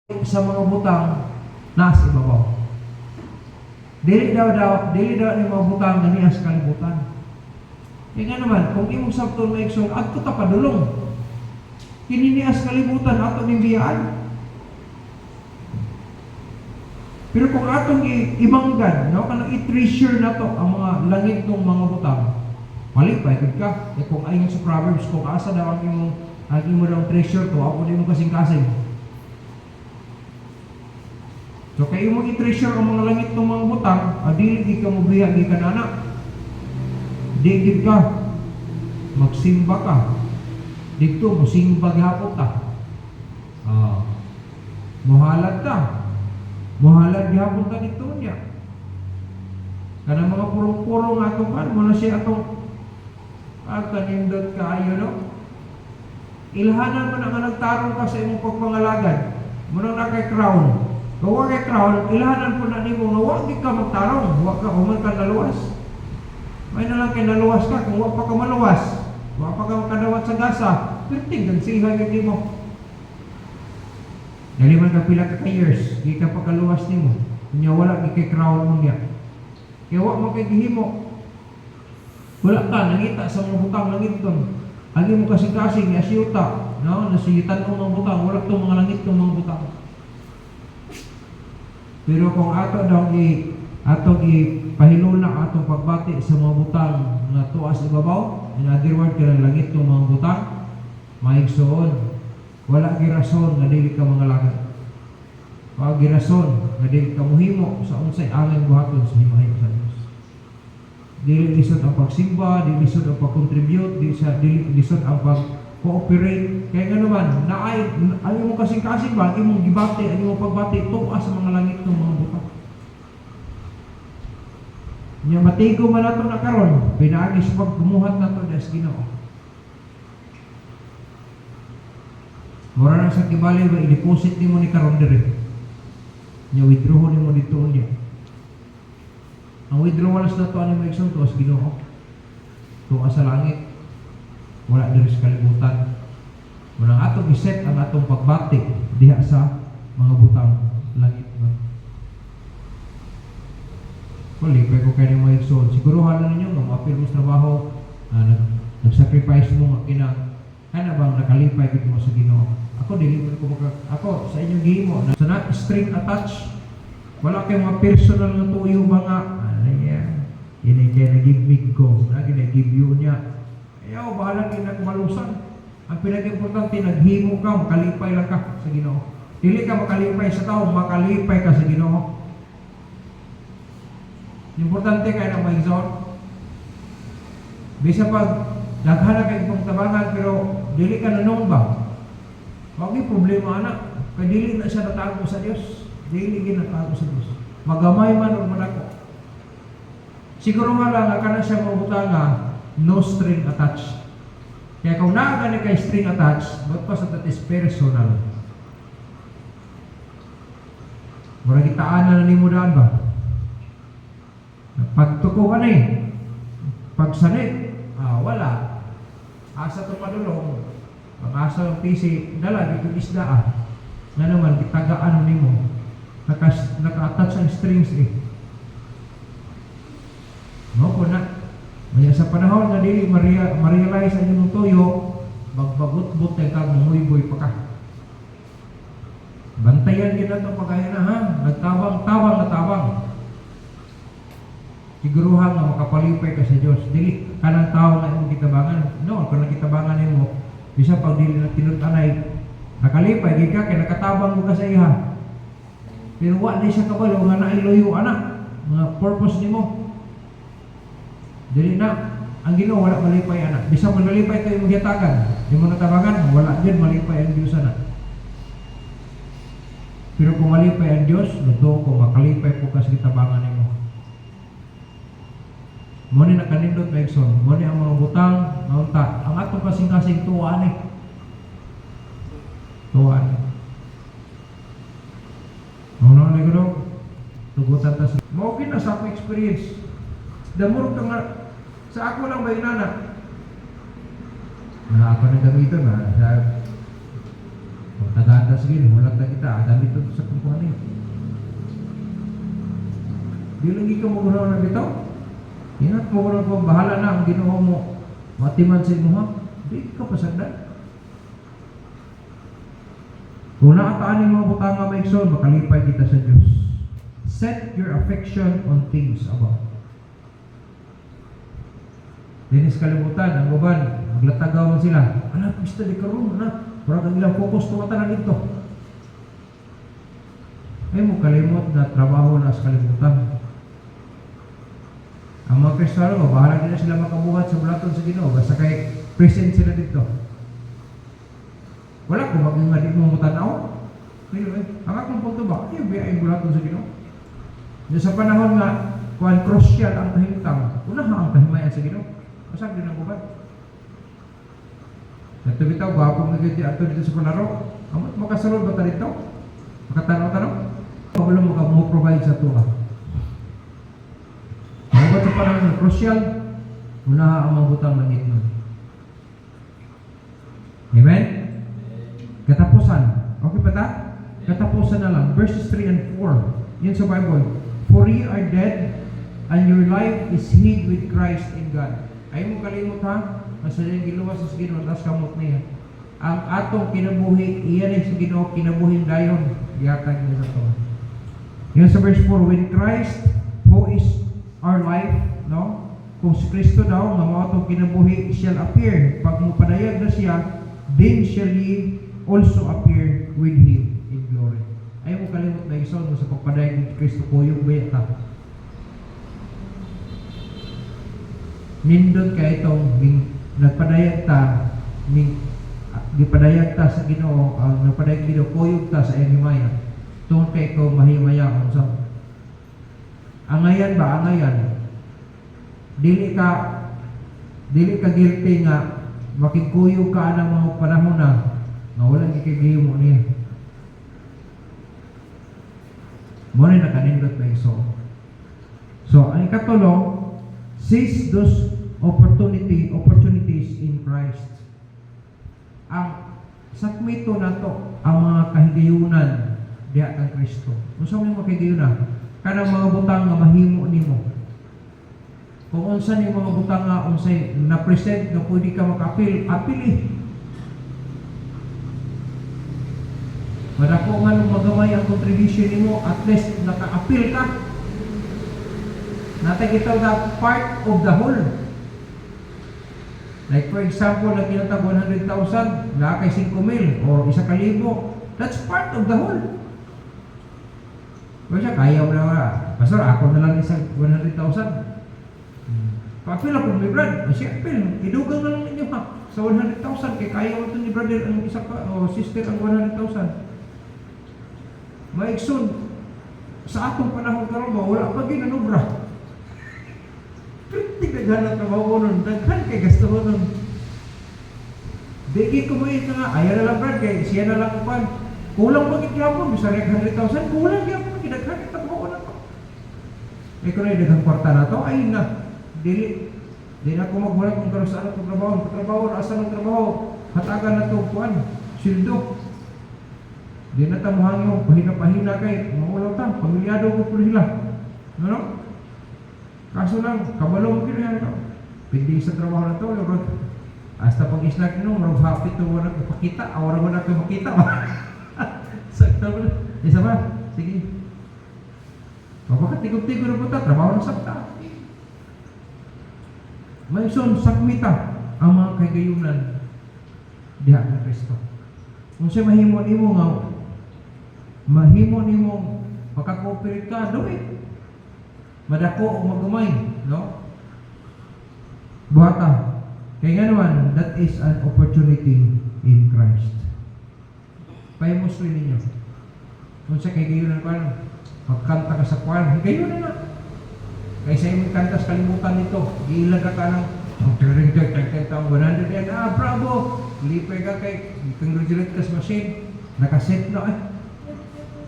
sa mga butang nasa ibabaw. Dili daw ni mga butang na niya sa kalibutan. Kaya nga naman, kung imong sabton may ikson, adto ta padulong. Kini niya sa kalibutan, ato ning biyaan. Pero kung atong ibanggan, no, kanang i-treasure na to ang mga langit ng mga butang, malipay gud ka. E kung ayon sa Proverbs, kung asa daw ang imo daw treasure to, ako di mo kasing-kasing. So kay imo i-treasure ang mga langit ng mga butang, dili ka mo biya gi kanana. Digid ka, magsimba ka. Dito mo simba gyapon ta. Muhalad ka. Muhalad gyapon ta dito niya. Kana mga purong-purong ato kan mo na siya atong kanindot kaayo no. Ilhanan mo na nga nagtarong ka sa imong pagpangalagad. Muna na kay crown. Kung wag kay crown, ilhanan po na nimo nga wag di ka magtarong, wag ka human ka naluwas. May na lang kay naluwas ka, kung wag pa ka maluwas, wag pa ka makadawat sa gasa, perting kang siha gid mo. Dali man ka pila ka years, di ka pa kaluwas nimo. Kunya wala gi kay crown mo niya. Kaya wag mo kay gihimo. Wala ka nangita sa mga butang langit ton. Agi mo kasing-kasing ni asyuta, no, nasiyutan mo mga butang, wala tong mga langit tong mga butang. Pero kung atong ipahilula atong pagbati sa mga butang na tuas ibabaw, in other words, kanang langit ng mga butang, maigsoon, wala girason nga dili ka mga langit. Wala girason nga dili ka muhimo sa unsay angay buhaton sa himahimo sa Dios. Dili lisod ang pagsimba, dili lisod ang pag-contribute, dili lisod ang pag-cooperate. Kaya nga naman, ang imong kasing-kasing ba, ang imong gibati, ang imong pagbati, tuas sa mga langit ng mga butang. Nya matigo man nato na karon, pinaagis pagkumuhat nato des Ginoo. Mura na sa kibali ba i-deposit nimo ni karon dire. Nya withdraw nimo dito unya. Ang withdrawals na to ani mo igsoon tuas Ginoo. Tuas sa langit. Wala diri sa kalibutan. Muna atong iset ang atong pagbati diha sa mga butang langit ba. Lipay ko kayo mga igsoon. Siguruhan na ninyo nga mapil mo sa trabaho, nag-sacrifice mo nga kinang kana bang nakalipay gid mo sa Ginoo. Ako dili mo ko ako sa inyong gihimo na sa not string attached. Wala kay mga personal nga tuyo ba nga ini kay nag-give me go, nag-give you niya. Ayaw bahala kay nagmalusan. Ang pinaka-importante naghimo ka, makalipay lang ka sa Ginoo. Dili ka makalipay sa tao, makalipay ka sa Ginoo. Importante kaya na maigsoon. Bisa pag daghan kay itong tabangan pero dili ka nanong ba? Wag ni problema anak. Kay dili na siya natago sa Dios. Dili ginatago sa Dios. Magamay man o manako. Siguro nga lang kana siya mabutanga no string attached. Kaya kung naa ka kay string attached, but pa sa that is personal. Mura gitaan na nimo daan ba? Pagtuko ka na pagsanit, wala. Asa to padulong, pag-asa ng PC, dala, dito isda nga naman, kitagaan nimo naka-attach ang strings no po na. Maya sa panahon na dili ma-realize ang inyong tuyo, magbagot-but ay kag mumuy-boy pa ka. Bantayan kita ito pagkaya na ha, nagtabang-tabang na tabang. Siguruhan nga makapalipay ka sa Diyos. Dili ka ng tao na imong kitabangan. No, kung nakitabangan mo, bisa pag dili na tinutanay, nakalipay, di ka, kaya nakatabang mo ka sa iha. Pero wala siya kabalo, nga nailoyo anak, mga purpose ni mo. Dili na, ang Ginoo wala malipay anak. Bisa mo nalipay kayo mong hiyatagan, di mo natabangan, wala din malipay ang Diyos anak. Pero kung malipay ang Diyos, luto kung makalipay po ka sa kitabangan ni mo. Muna na kanindot Megson, muna ang mga butang, naunta. Ang atong kasing-kasing tuwaan tuwaan. Ano na gano'n? Tugutan ta sa... Maukin na sa akong experience. Damurog ka nga, sa ako lang ba inana? Na ako nang gamiton ha, sa Naganda sige, hulat na kita, adami ito sa kumpuhan niyo. Di lagi ka magunaw na bitaw. Ingat mo na kung bahala na ang Ginoo mo. Matiman sa mo ha. Di ka pasagdan. Kung naataan yung mga butanga maigsoon, makalipay kita sa Diyos. Set your affection on things above. Dinis kalimutan, ang uban, maglatagaw man sila. Anak, pista di karoon, anak. Parang ang ilang focus, tumata na dito. Ay mo kalimot na trabaho na sa kalimutan. Ang mga Kristiyano, bahala din na sila makabuhat sa bulaton sa Ginoo. Basta kay present sila dito. Wala ko mag-ingat mo mutanaw. Ang akong punto ba? Ay, biyay bulaton sa Ginoo. Sa panahon nga, kuan crucial ang kahintang, unaha ang kahimayan sa Ginoo. Masag din ang ubat. Ito bitaw, gwapo nga giti ato dito sa palaro. Amot makasulod ba ta dito? Makatanaw-tanaw? Wala mo provide sa tuwa. Ang ubat sa panahon crucial, unaha ang mabutang ng itnon. Amen? Katapusan. Okay pa ta? Katapusan na lang. Verses 3 and 4. Yan sa Bible. For ye are dead, and your life is hid with Christ in God. Ay mo kalimot ha? Nasa yung giluwas sa Ginoo, tas kamot niya. Ang atong kinabuhi, iyan ay sa Ginoo, kinabuhin dayon. Iyatag niya sa to. Yan sa verse 4. When Christ, who is our life, no? Kung si Kristo daw, nga mga atong kinabuhi, shall appear. Pag mo padayag na siya, then shall ye also appear with Him in glory. Ayaw mo kalimot na iso sa pagpadayag ni Kristo ko yung bayata. Nindot ka itong nagpadayag ta, gipadayag ta sa Ginoo, nagpadayag Ginoo, kuyog ta sa Ehimaya. Tungkol kay ikaw mahimaya kung sa angayan ba, angayan. Dili ka guilty nga makikuyog ka ng mga panahon na walang ikigihimo niya. Muna nakanindot na iso. So, ang ikatulong, seize those opportunities in Christ. Ang sakmito na to, ang mga kahigayunan diha kang Kristo. Kung saan yung mga kahigayunan? Kanang mga butang nga mahimo nimo. Kung unsan yung mga butang nga unsay na-present nga pwede ka maka-appeal, apili. Madako nga nung magamay ang contribution nimo, at least naka-appeal ka. Natay kita na part of the whole. Like for example, nagkinatag 100,000, na kay 5,000 o 1,000, that's part of the whole. Kaya siya, kaya mo na nga, Pastor, ako na lang isang 100,000. Pa-appeal ako ni Brad, siya appeal, idugang na lang ninyo ha, sa 100,000, kaya kaya mo ito ni brother ang isa ka, o sister ang 100,000. Maigsoon, sa atong panahon karon ba, wala pa ginanubra. Tignan na trabaho nun, daghan kay gasto nun. Digi ko mo ito nga, ayaw na lang Brad, kaya siya na lang upan. Kulang mo gityapon, bisa rin 100,000, kulang gyapon, kidaghan kita trabaho na to. Eh kung na daghang kwarta na to, ay na, dili na ako maghulat kung karoon saan itong trabaho, asa ng trabaho, hatagan na itong kuhan, sildo. Di na tamuhan yung pahina-pahina kay, maulang ta, pamilyado ko po nila. Ano? Kaso lang, kabalo mo kino yan ito. Pindi sa trabaho na ito, hasta pag isnak nyo, marang hapit ito, wala ko pakita, awara mo na ito makita. Sakta mo na. Isa ba? Sige. Pagkakatigog-tigog na po ito, trabaho ng sakta. May son, sakmita ang mga kagayunan diha ng Kristo. Kung siya mahimo nimo nga, mahimo nimo makakooperate ka, do it. Madako o magumay, no? Buhata. Kaya nga naman, that is an opportunity in Christ. Pahimos rin ninyo. Kung siya kagayunan ka, magkanta ka sa kwan, kagayunan na. Kaya sa imong kantas kalimutan nito, giilan ka ng taong 100 yan, bravo! Lipay ka kay congratulate ka sa machine, nakaset na,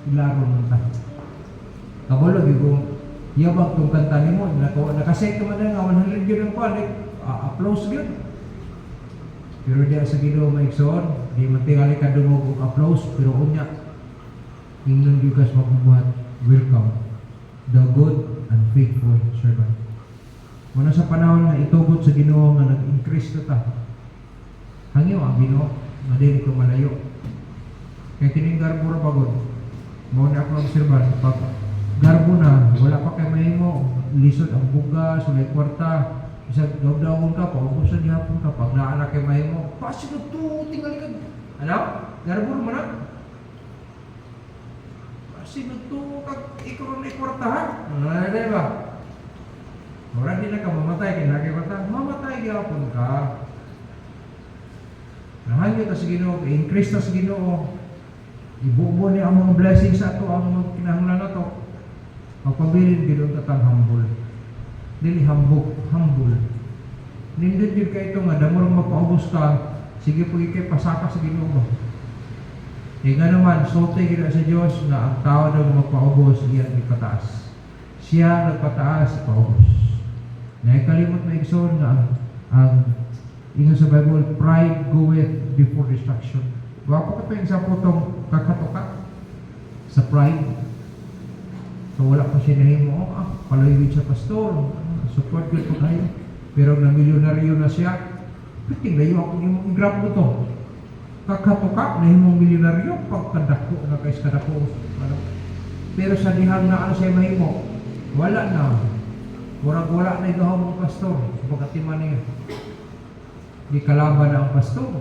ilaro mo ta. Kabalo, yung yabag itong kanta ni mo, nakaset naman na nga, 100 yun ang kwan, applause yun. Pero diya sa Ginoo maigsoon, di man tingali ka dumog og applause, pero unya ingnon gyud kas mabubuhat. Welcome, the good and faithful servant. Muna sa panahon na itubot sa Ginoo nga nag-increase na ta. Hangyo ang Ginoo, nga dili ko malayo. Kaya kining garbo ra pagod. Mao na ako obserban pag garbo na, wala pa kay mahimo, lisod ang bugas, walay kwarta. Isang daw-dawon ka, paubos na dihapon ka, pag naala kay mahimo, pasinod to, tingali ka. Ano? Garbo mo na? Pasinod to, ikaw na ikwarta ha? Ano na ba? Mura din na ka mamatay, kinagay kwarta, mamatay dihapon ka. Nahangyo ta sa Ginoo, increase ta sa Ginoo. Ibubo niya ang mga blessings sa ato, ang mga kinahanglan na to. Pagpabilin Ginoo tatang humble. Dili humble. Nindot yun ka ito nga, damorang mapaubos ka, sige po ikay pasaka sa Ginoo ba? E nga naman, sote gina sa Diyos na ang tao daw mapaubos, iyan ipataas. Siya nagpataas, ipaubos. Naikalimot na igsoon nga ang ingon sa Bible, pride goeth before destruction. Wapo ka pa yung sa putong kakatoka sa pride. So wala pa siya nahimo, palaywid sa pastor, support good po kayo. Pero na milyonaryo na siya, piting layo ako yung grab mo to. Kakatoka, nahimong milyonaryo, pagkadako na kayo sa kadako. Pero sa dihang na ano siya mahimo, wala na. Wala na ikaw mong pastor, pagkatiman niya. Di kalaban na ang pastor.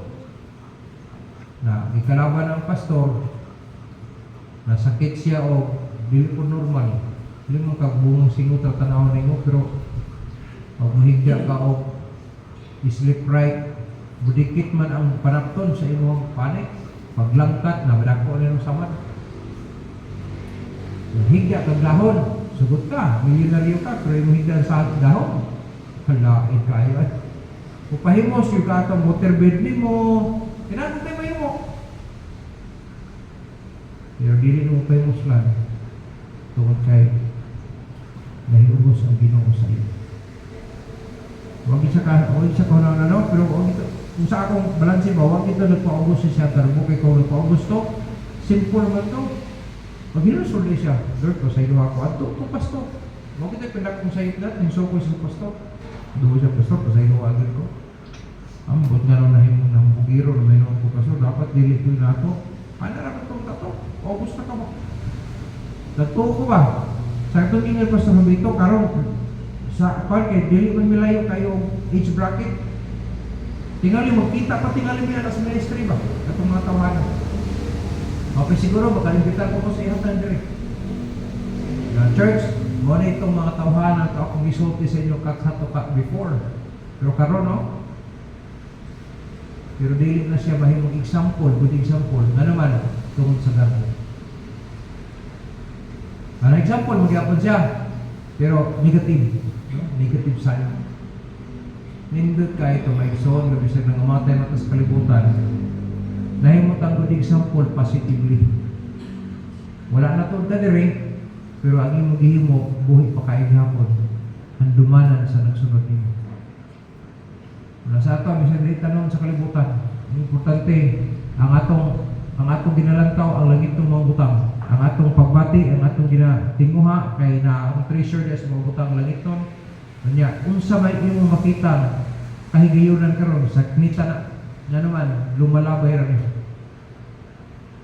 Di kalaban ang pastor, nasakit siya o dili po normal. Dili mo kagbungong singot at tanaw ninyo, pero pag mahigda ka o sleep right, budikit man ang panapton sa imong panik, paglangkat na madako ninyo samad. Mahigda kag dahon, sugot ka, milyonaryo ka, pero yung mahigda sa dahon, halain kayo ay. Upahimos yung katong waterbed ni mo, kinakot tayo mahimo. Pero dili mo upahimos lang, tungkol kayo, nahiubos ang Ginoo sa iyo. Huwag isa ka na ano, pero kung sa akong balansin ba, huwag ito nagpaubos siya, pero kung ikaw nagpaubos to, simple naman to. Pag hinusol siya, Lord, ko sa ilo ako, ato, ito pasto. Huwag ito pinag kong sa iyo na, hinso ko sa pasto. Doon siya pasto, ko sa ilo agad ko. Ambot nga nung nahimong ng bugiro, na may nung ko pasto, dapat dili ko na ito. Ano na itong tato? August na ka ba? Nagtuo ko ba? Sa itong ingay pasto mabito, karong sa kay dili man milayo kayo age bracket. Tingali magkita pa tingali mi sa ministry ba? Katong mga tawahan. Okay, siguro makalimbitan ko sa iyong tandere. Church, mo na itong mga tawahan at akong gisulti sa inyo kakatoka before. Pero karon no? Pero dili na siya mahimong example, good example. Na naman tungod sa garbo. Ang example magyapon siya, pero negative side. Nindot ka ito, may son, gabisag ng umatay na sa kalibutan. Nahimot ang good example positively. Wala na ito dadiri, pero ang imong gihimo, buhi pa kayo hapon. Handumanan sa nagsunod nimo. Wala sa ato, misal rin tanong sa kalibutan. Importante, ang atong ginalantaw, ang langit ng mga butang. Ang atong pagbati, ang atong ginatinguha, kay na ang treasure sa mga butang langit nun. Kanya, unsa may imong makita kahigayunan karon sa knita na naman lumalabay ra niya.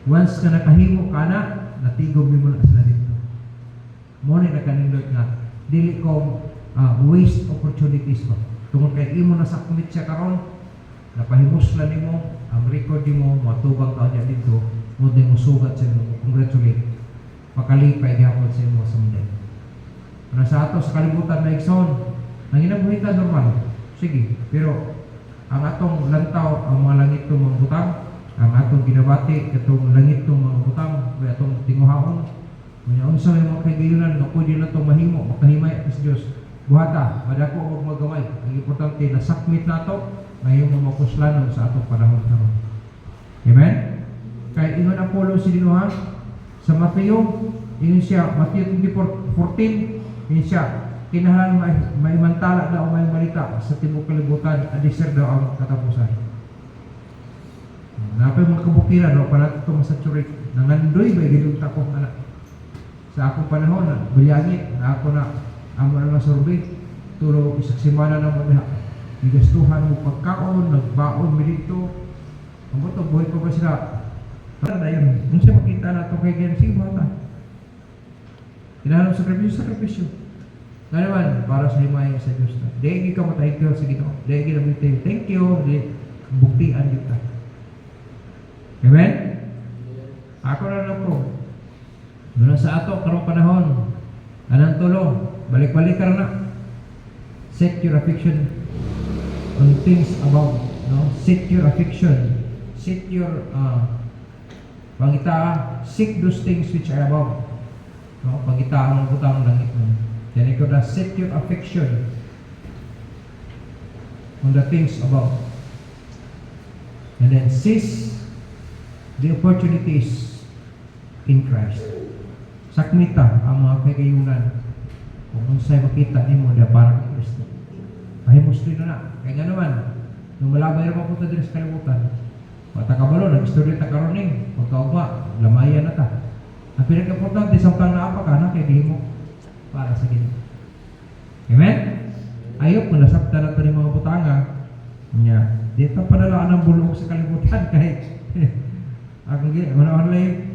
Once ka nakahimo ka na, natigog mo na sila dito. Mo ni nakanindot nga dili ko waste opportunities ba. Tungod kay imo na sakmit siya karon, napahimos na nimo ang record nimo matubang ka niya dito, mo din mo sugat sa mo. Congratulate. Pakalipay gyapon sa imo someday. Para sa ato sa kalibutan na igsoon, nanginabuhitan normal. Sige, pero ang atong lantaw, ang mga langit ng mga butang, ang atong ginabati, itong langit ng mga butang, o atong tinguhaon, unsa may mga kagayunan, nga pwede na itong mahimo, makahimay at Diyos. Buhata, madako o magamay. Ang importante, nasakmit na ito, mahimo makuslanon sa atong panahon karon. Amen? Kaya ingon ang Polo si Dinuha, sa Mateo, ingon siya, Mateo 24:14, ingon siya, kinahanglan may mantala daw may balita sa tibuok kalibutan, adisir daw ang katapusan. napay mga kabukiran, no, para ito masaturate. Nangandoy ba, ginunta ko, anak. Sa akong panahon, bulyagi, na ako na, amo na masorbate, turo isang simana na mo diha. Igastuhan mo pagkaon, nagbaon mo dito. Ang buto, buhay ko ba sila? Para na yun, kung siya makita na ito kay Gen, sige bata. Kailangan sakripisyo. Nga naman, para sa himay sa Diyos na. Dahil ka matahig ka sa Ginoo. Dahil ginamit thank you, buktian kita. Amen? Ako na lang po. Mula sa ato, karong panahon, anang tulo, balik-balik ka na. Set your affection on things above. No? Set your affection. Set your, pangita, seek those things which are above. No? Pangita ang butang langit mo. Yan ikaw na set your affection on the things above. And then seize the opportunities in Christ. Sakmita ang mga kagayunan. Kung sa'yo makita ni mo, da parang Kristo. Pahimos rin na. Kaya nga naman, nung malabay na mapunta din sa kalimutan, matakabalo, nag-story ta karoning, pagkaugma, lamayan na ta. Ang pinag-importante, samtang naapa ka na, kaya di mo para sa Ginoo. Amen? Ayok, malasapta na ito ng mga butanga. Dito panalaan ng bulong sa kalimutan kahit ang gano'n lang